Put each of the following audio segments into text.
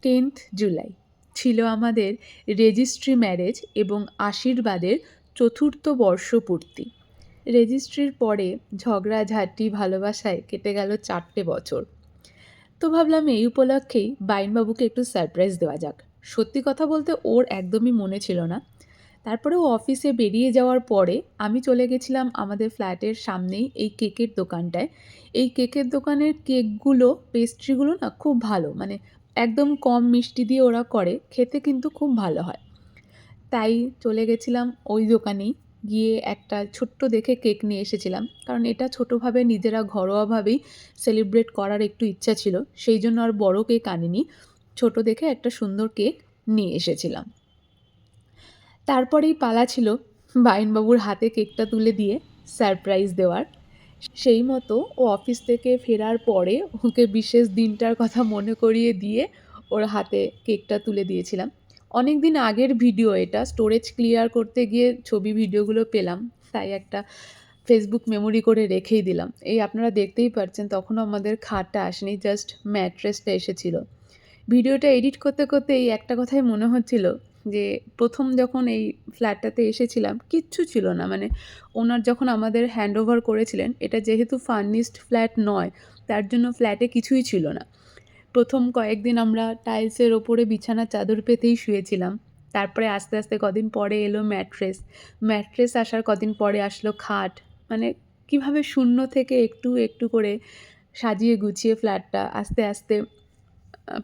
10th July ছিল আমাদের registry marriage এবং আশীর্বাদের চতুর্থ বর্ষপূর্তি। রেজিস্ট্রির পরে ঝগড়াঝাঁটি ভালোবাসায় কেটে গেল 4টে বছর। তো ভাবলাম এই উপলক্ষেই বাইনবাবুকে একটু সারপ্রাইজ দেওয়া যাক। সত্যি কথা বলতে ওর একদমই মনে ছিল না। তারপরে ও অফিসে বেরিয়ে যাওয়ার পরে আমি চলে গেছিলাম আমাদের ফ্ল্যাটের সামনেই এই কেকের দোকানটায়। এই কেকের দোকানের কেকগুলো, পেস্ট্রিগুলো না খুব ভালো, মানে একদম কম মিষ্টি দিয়ে ওরা করে, খেতে কিন্তু খুব ভালো হয়। তাই চলে গেছিলাম ওই দোকানেই, গিয়ে একটা ছোট্ট দেখে কেক নিয়ে এসেছিলাম, কারণ এটা ছোটোভাবে নিজেরা ঘরোয়াভাবেই সেলিব্রেট করার একটু ইচ্ছা ছিল, সেই জন্য আর বড় কেক আনিনি, ছোট দেখে একটা সুন্দর কেক নিয়ে এসেছিলাম। তারপরেই পালা ছিল বাইনবাবুর হাতে কেকটা তুলে দিয়ে সারপ্রাইজ দেওয়ার। সেই মতো ও অফিস থেকে ফেরার পরে ওকে বিশেষ দিনটার কথা মনে করিয়ে দিয়ে ওর হাতে কেকটা তুলে দিয়েছিলাম। অনেক দিন আগের ভিডিও এটা, স্টোরেজ ক্লিয়ার করতে গিয়ে ছবি ভিডিওগুলো পেলাম, তাই একটা ফেসবুক মেমোরি করে রেখেই দিলাম। এই আপনারা দেখতেই পাচ্ছেন তখনও আমাদের খাটটা আসেনি, জাস্ট ম্যাট্রেসটা এসেছিল। ভিডিওটা এডিট করতে করতে এই একটা কথাই মনে হচ্ছিল যে প্রথম যখন এই ফ্ল্যাটটাতে এসেছিলাম কিচ্ছু ছিল না, মানে ওনার যখন আমাদের হ্যান্ড ওভার করেছিলেন, এটা যেহেতু ফার্নিশড ফ্ল্যাট নয়, তার জন্য ফ্ল্যাটে কিছুই ছিল না। প্রথম কয়েকদিন আমরা টাইলসের ওপরে বিছানার চাদর পেতেই শুয়েছিলাম। তারপরে আস্তে আস্তে কদিন পরে এলো ম্যাট্রেস আসার কদিন পরে আসলো খাট। মানে কিভাবে শূন্য থেকে একটু একটু করে সাজিয়ে গুছিয়ে ফ্ল্যাটটা আস্তে আস্তে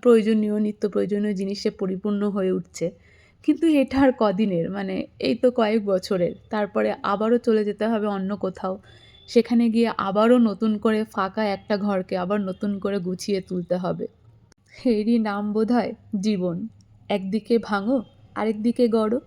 প্রয়োজনীয়, নিত্য প্রয়োজনীয় জিনিসে পরিপূর্ণ হয়ে উঠছে। কিন্তু এটা আর কদিনের, মানে এই তো কয়েক বছরের। তারপরে আবারও চলে যেতে হবে অন্য কোথাও। সেখানে গিয়ে আবারও নতুন করে ফাঁকা একটা ঘরকে আবার নতুন করে গুছিয়ে তুলতে হবে। এরই নাম বোধহয় জীবন। একদিকে ভাঙো, আরেকদিকে গড়ো।